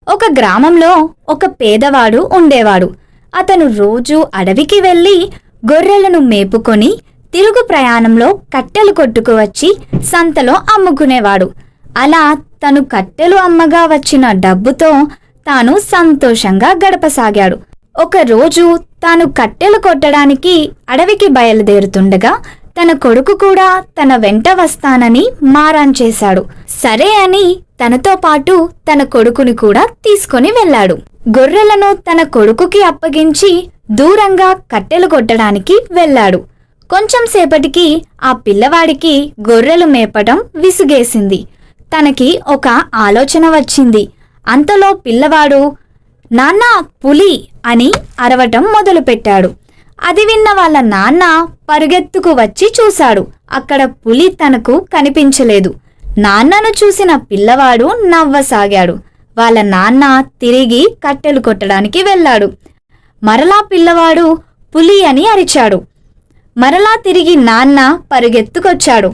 ఒక గ్రామంలో ఒక పేదవాడు ఉండేవాడు. అతను రోజూ అడవికి వెళ్ళి గొర్రెలను మేపుకొని తిరుగు ప్రయాణంలో కట్టెలు కొట్టుకువచ్చి సంతలో అమ్ముకునేవాడు. అలా తను కట్టెలు అమ్మగా వచ్చిన డబ్బుతో తాను సంతోషంగా గడపసాగాడు. ఒకరోజు తాను కట్టెలు కొట్టడానికి అడవికి బయలుదేరుతుండగా తన కొడుకు కూడా తన వెంట వస్తానని మారాన్ చేశాడు. సరే అని తనతో పాటు తన కొడుకుని కూడా తీసుకొని వెళ్ళాడు. గొర్రెలను తన కొడుకుకి అప్పగించి దూరంగా కట్టెలు కొట్టడానికి వెళ్ళాడు. కొంచెం సేపటికి ఆ పిల్లవాడికి గొర్రెలు మేపటం విసుగేసింది. తనకి ఒక ఆలోచన వచ్చింది. అంతలో పిల్లవాడు నాన్నా పులి అని అరవటం మొదలుపెట్టాడు. అది విన్న వాళ్ళ నాన్న పరుగెత్తుకు వచ్చి చూశాడు. అక్కడ పులి తనకు కనిపించలేదు. నాన్నను చూసిన పిల్లవాడు నవ్వసాగాడు. వాళ్ళ నాన్న తిరిగి కట్టెలు కొట్టడానికి వెళ్ళాడు. మరలా పిల్లవాడు పులి అని అరిచాడు. మరలా తిరిగి నాన్న పరుగెత్తుకొచ్చాడు.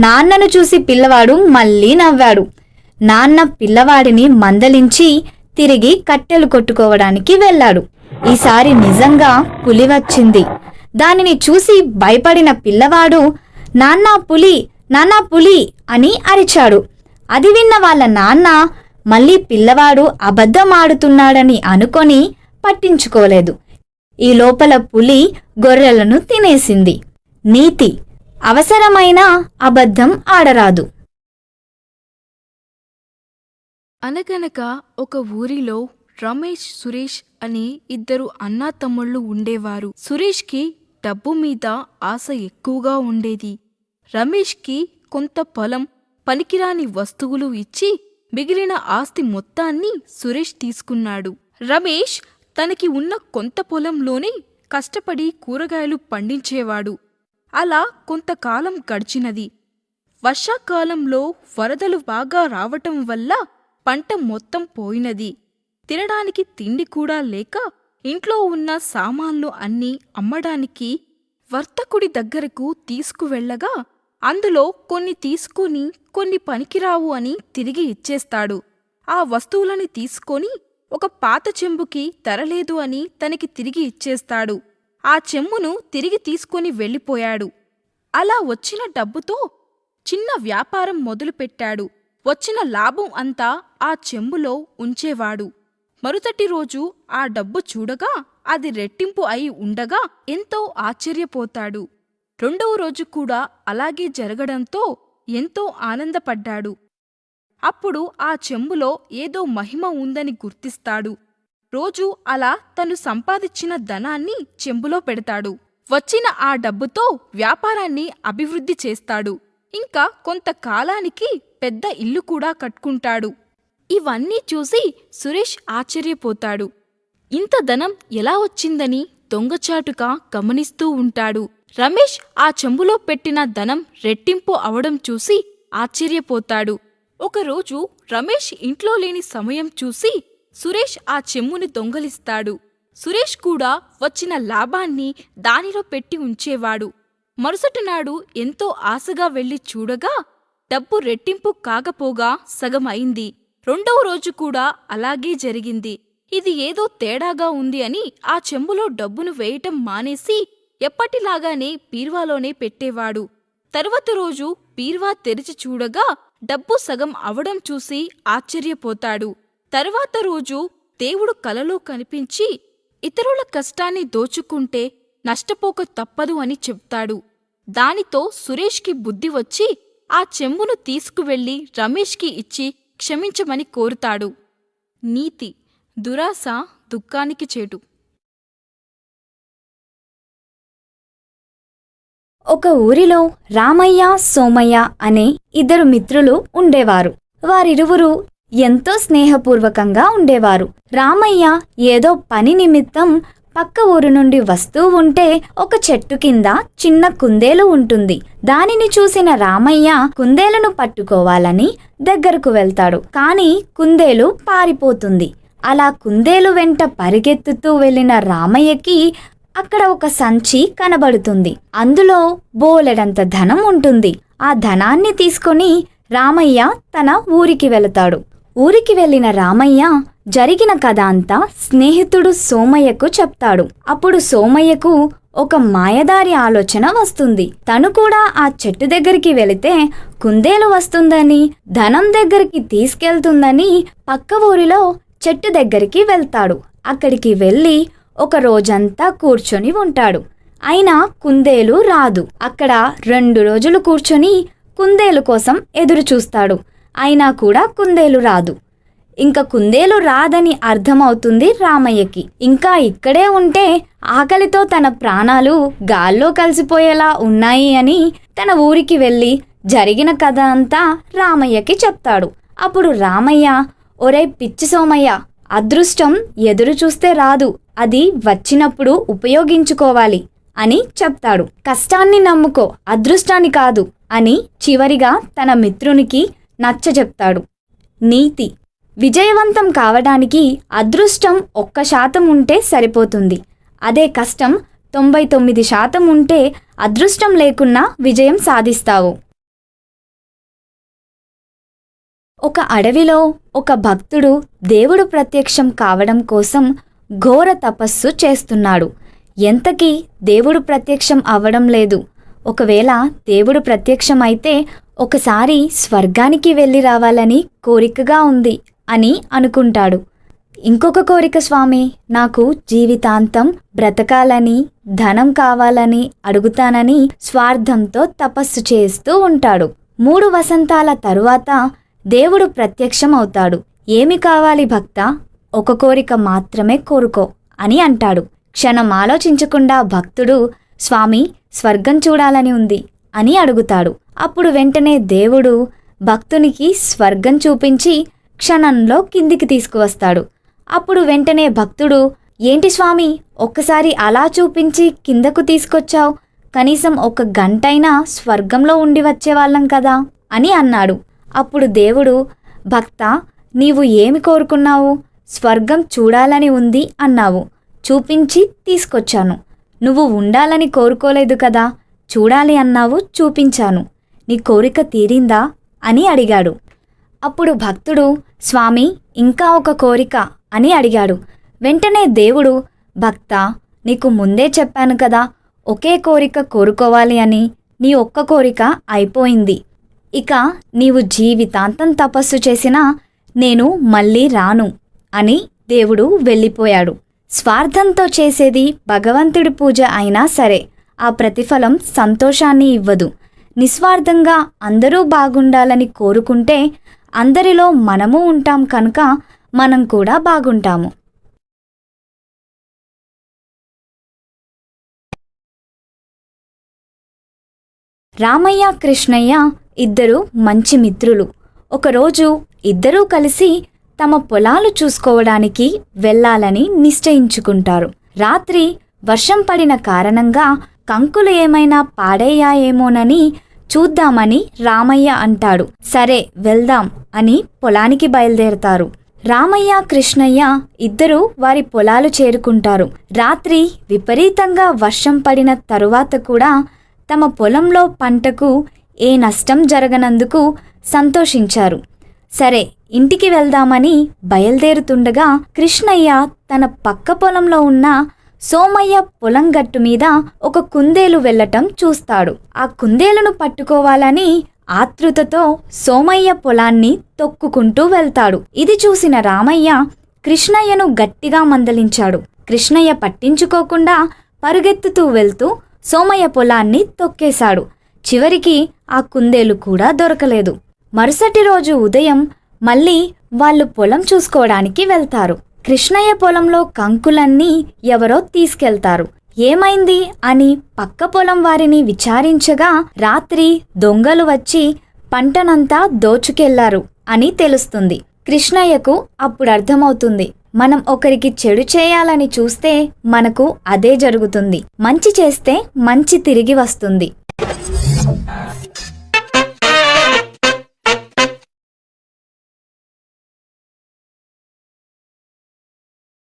నాన్నను చూసి పిల్లవాడు మళ్ళీ నవ్వాడు. నాన్న పిల్లవాడిని మందలించి తిరిగి కట్టెలు కొట్టుకోవడానికి వెళ్ళాడు. ఈసారి నిజంగా పులి వచ్చింది. దానిని చూసి భయపడిన పిల్లవాడు నాన్నా పులి, నాన్నా పులి అని అరిచాడు. అది విన్న వాళ్ళ నాన్న మళ్ళీ పిల్లవాడు అబద్ధమాడుతున్నాడని అనుకొని పట్టించుకోలేదు. ఈ లోపల పులి గొర్రెలను తినేసింది. నీతి: అవసరమైన అబద్ధం ఆడరాదు. అనగనగా ఒక ఊరిలో రమేష్, సురేష్ అని ఇద్దరు అన్నాతమ్ముళ్ళు ఉండేవారు. సురేష్కి డబ్బు మీద ఆశ ఎక్కువగా ఉండేది. రమేష్కి కొంత పొలం, పనికిరాని వస్తువులు ఇచ్చి మిగిలిన ఆస్తి మొత్తాన్ని సురేష్ తీసుకున్నాడు. రమేష్ తనకి ఉన్న కొంత పొలంలోనే కష్టపడి కూరగాయలు పండించేవాడు. అలా కొంతకాలం గడిచినది. వర్షాకాలంలో వరదలు బాగా రావటం వల్ల పంట మొత్తం పోయినది. తినడానికి తిండి కూడా లేక ఇంట్లో ఉన్న సామాన్లు అన్నీ అమ్మడానికి వర్తకుడి దగ్గరకు తీసుకువెళ్లగా అందులో కొన్ని తీసుకుని కొన్ని పనికిరావు అని తిరిగి ఇచ్చేస్తాడు. ఆ వస్తువులని తీసుకొని ఒక పాత చెంబుకి తరలేదు అని తనకి తిరిగి ఇచ్చేస్తాడు. ఆ చెంబును తిరిగి తీసుకొని వెళ్ళిపోయాడు. అలా వచ్చిన డబ్బుతో చిన్న వ్యాపారం మొదలుపెట్టాడు. వచ్చిన లాభం అంతా ఆ చెంబులో ఉంచేవాడు. మరుసటి రోజు ఆ డబ్బు చూడగా అది రెట్టింపు అయి ఉండగా ఎంతో ఆశ్చర్యపోతాడు. రెండవ రోజు కూడా అలాగే జరగడంతో ఎంతో ఆనందపడ్డాడు. అప్పుడు ఆ చెంబులో ఏదో మహిమ ఉందని గుర్తిస్తాడు. రోజూ అలా తను సంపాదించిన ధనాన్ని చెంబులో పెడతాడు. వచ్చిన ఆ డబ్బుతో వ్యాపారాన్ని అభివృద్ధి చేస్తాడు. ఇంకా కొంతకాలానికి పెద్ద ఇల్లు కూడా కట్టుకుంటాడు. ఇవన్నీ చూసి సురేష్ ఆశ్చర్యపోతాడు. ఇంత ధనం ఎలా వచ్చిందని దొంగచాటుగా గమనిస్తూ ఉంటాడు. రమేష్ ఆ చెంబులో పెట్టిన ధనం రెట్టింపు అవడం చూసి ఆశ్చర్యపోతాడు. ఒకరోజు రమేష్ ఇంట్లో లేని సమయం చూసి సురేష్ ఆ చెంబుని దొంగలిస్తాడు. సురేష్ కూడా వచ్చిన లాభాన్ని దానిలో పెట్టి ఉంచేవాడు. మరుసటినాడు ఎంతో ఆశగా వెళ్లి చూడగా డబ్బు రెట్టింపు కాకపోగా సగం అయింది. రెండవ రోజు కూడా అలాగే జరిగింది. ఇది ఏదో తేడాగా ఉంది అని ఆ చెంబులో డబ్బును వేయటం మానేసి ఎప్పటిలాగానే బీర్వాలోనే పెట్టేవాడు. తరువాత రోజు బీర్వా తెరిచి చూడగా డబ్బు సగం అవడం చూసి ఆశ్చర్యపోతాడు. తరువాత రోజు దేవుడు కలలో కనిపించి ఇతరుల కష్టాన్ని దోచుకుంటే నష్టపోక తప్పదు అని చెప్తాడు. దానితో సురేష్కి బుద్ధి వచ్చి ఆ చెంబును తీసుకువెళ్లి రమేష్కి ఇచ్చి క్షమించమని కోరుతాడు. నీతి: దురాశ దుఃఖానికి చేటు. ఒక ఊరిలో రామయ్య, సోమయ్య అనే ఇద్దరు మిత్రులు ఉండేవారు. వారిరువురు ఎంతో స్నేహపూర్వకంగా ఉండేవారు. రామయ్య ఏదో పని నిమిత్తం పక్క ఊరు నుండి వస్తూ ఉంటే ఒక చెట్టు కింద చిన్న కుందేలు ఉంటుంది. దానిని చూసిన రామయ్య కుందేలును పట్టుకోవాలని దగ్గరకు వెళ్తాడు. కానీ కుందేలు పారిపోతుంది. అలా కుందేలు వెంట పరిగెత్తుతూ వెళ్లిన రామయ్యకి అక్కడ ఒక సంచి కనబడుతుంది. అందులో బోలెడంత ధనం ఉంటుంది. ఆ ధనాన్ని తీసుకొని రామయ్య తన ఊరికి వెళతాడు. ఊరికి వెళ్లిన రామయ్య జరిగిన కథ అంతా స్నేహితుడు సోమయ్యకు చెప్తాడు. అప్పుడు సోమయ్యకు ఒక మాయదారి ఆలోచన వస్తుంది. తను కూడా ఆ చెట్టు దగ్గరికి వెళితే కుందేలు వస్తుందని, ధనం దగ్గరికి తీసుకెళ్తుందని పక్క ఊరిలో చెట్టు దగ్గరికి వెళ్తాడు. అక్కడికి వెళ్ళి ఒక రోజంతా కూర్చొని ఉంటాడు. అయినా కుందేలు రాదు. అక్కడ 2 రోజులు కూర్చొని కుందేలు కోసం ఎదురు చూస్తాడు. అయినా కూడా కుందేలు రాదు. ఇంకా కుందేలు రాదని అర్థమవుతుంది రామయ్యకి. ఇంకా ఇక్కడే ఉంటే ఆకలితో తన ప్రాణాలు గాల్లో కలిసిపోయేలా ఉన్నాయి అని తన ఊరికి వెళ్ళి జరిగిన కథ అంతా రామయ్యకి చెప్తాడు. అప్పుడు రామయ్య, ఒరే పిచ్చి సోమయ్య, అదృష్టం ఎదురు చూస్తే రాదు, అది వచ్చినప్పుడు ఉపయోగించుకోవాలి అని చెప్తాడు. కష్టాన్ని నమ్ముకో, అదృష్టాన్ని కాదు అని చివరిగా తన మిత్రునికి నచ్చజెప్తాడు. నీతి: విజయవంతం కావడానికి అదృష్టం 1% ఉంటే సరిపోతుంది. అదే కష్టం 99% ఉంటే అదృష్టం లేకున్నా విజయం సాధిస్తావు. ఒక అడవిలో ఒక భక్తుడు దేవుడు ప్రత్యక్షం కావడం కోసం ఘోర తపస్సు చేస్తున్నాడు. ఎంతకీ దేవుడు ప్రత్యక్షం అవ్వడం లేదు. ఒకవేళ దేవుడు ప్రత్యక్షమైతే ఒకసారి స్వర్గానికి వెళ్ళి రావాలని కోరికగా ఉంది అని అనుకుంటాడు. ఇంకొక కోరిక స్వామి, నాకు జీవితాంతం బ్రతకాలని, ధనం కావాలని అడుగుతానని స్వార్థంతో తపస్సు చేస్తూ ఉంటాడు. 3 వసంతాల తరువాత దేవుడు ప్రత్యక్షం అవుతాడు. ఏమి కావాలి భక్తా? ఒక కోరిక మాత్రమే కోరుకో అని అంటాడు. క్షణం ఆలోచించకుండా భక్తుడు, స్వామి, స్వర్గం చూడాలని ఉంది అని అడుగుతాడు. అప్పుడు వెంటనే దేవుడు భక్తునికి స్వర్గం చూపించి క్షణంలో కిందికి తీసుకువస్తాడు. అప్పుడు వెంటనే భక్తుడు, ఏంటి స్వామి, ఒక్కసారి అలా చూపించి కిందకు తీసుకొచ్చావు? కనీసం 1 గంటైనా స్వర్గంలో ఉండి వచ్చేవాళ్ళం కదా అని అన్నాడు. అప్పుడు దేవుడు, భక్తా, నీవు ఏమి కోరుకున్నావు? స్వర్గం చూడాలని ఉంది అన్నావు, చూపించి తీసుకొచ్చాను. నువ్వు ఉండాలని కోరుకోలేదు కదా, చూడాలి అన్నావు, చూపించాను. నీ కోరిక తీరిందా అని అడిగాడు. అప్పుడు భక్తుడు, స్వామి, ఇంకా ఒక కోరిక అని అడిగాడు. వెంటనే దేవుడు, భక్తా, నీకు ముందే చెప్పాను కదా ఒకే కోరిక కోరుకోవాలి అని. నీ ఒక్క కోరిక అయిపోయింది. ఇక నీవు జీవితాంతం తపస్సు చేసినా నేను మళ్ళీ రాను అని దేవుడు వెళ్ళిపోయాడు. స్వార్థంతో చేసేది భగవంతుడి పూజ అయినా సరే ఆ ప్రతిఫలం సంతోషాన్ని ఇవ్వదు. నిస్వార్థంగా అందరూ బాగుండాలని కోరుకుంటే అందరిలో మనము ఉంటాం కనుక మనం కూడా బాగుంటాము. రామయ్య, కృష్ణయ్య ఇద్దరు మంచి మిత్రులు. ఒకరోజు ఇద్దరూ కలిసి తమ పొలాలు చూసుకోవడానికి వెళ్ళాలని నిశ్చయించుకుంటారు. రాత్రి వర్షం పడిన కారణంగా కంకులు ఏమైనా పాడయ్యాయేమోనని చూద్దామని రామయ్య అంటాడు. సరే వెళ్దాం అని పొలానికి బయలుదేరతారు. రామయ్య, కృష్ణయ్య ఇద్దరూ వారి పొలాలు చేరుకుంటారు. రాత్రి విపరీతంగా వర్షం పడిన తరువాత కూడా తమ పొలంలో పంటకు ఏ నష్టం జరగనందుకు సంతోషించారు. సరే ఇంటికి వెళ్దామని బయలుదేరుతుండగా కృష్ణయ్య తన పక్క పొలంలో ఉన్న సోమయ్య పొలం గట్టు మీద ఒక కుందేలు వెళ్ళటం చూస్తాడు. ఆ కుందేలును పట్టుకోవాలని ఆతృతతో సోమయ్య పొలాన్ని తొక్కుకుంటూ వెళ్తాడు. ఇది చూసిన రామయ్య కృష్ణయ్యను గట్టిగా మందలించాడు. కృష్ణయ్య పట్టించుకోకుండా పరుగెత్తుతూ వెళ్తూ సోమయ్య పొలాన్ని తొక్కేశాడు. చివరికి ఆ కుందేలు కూడా దొరకలేదు. మరుసటి రోజు ఉదయం మళ్ళీ వాళ్ళు పొలం చూసుకోవడానికి వెళ్తారు. కృష్ణయ్య పొలంలో కంకులన్నీ ఎవరో తీసుకెళ్తారు. ఏమైంది అని పక్క పొలం వారిని విచారించగా రాత్రి దొంగలు వచ్చి పంటనంతా దోచుకెళ్లారు అని తెలుస్తుంది. కృష్ణయ్యకు అప్పుడు అర్థమవుతుంది, మనం ఒకరికి చెడు చేయాలని చూస్తే మనకు అదే జరుగుతుంది. మంచి చేస్తే మంచి తిరిగి వస్తుంది.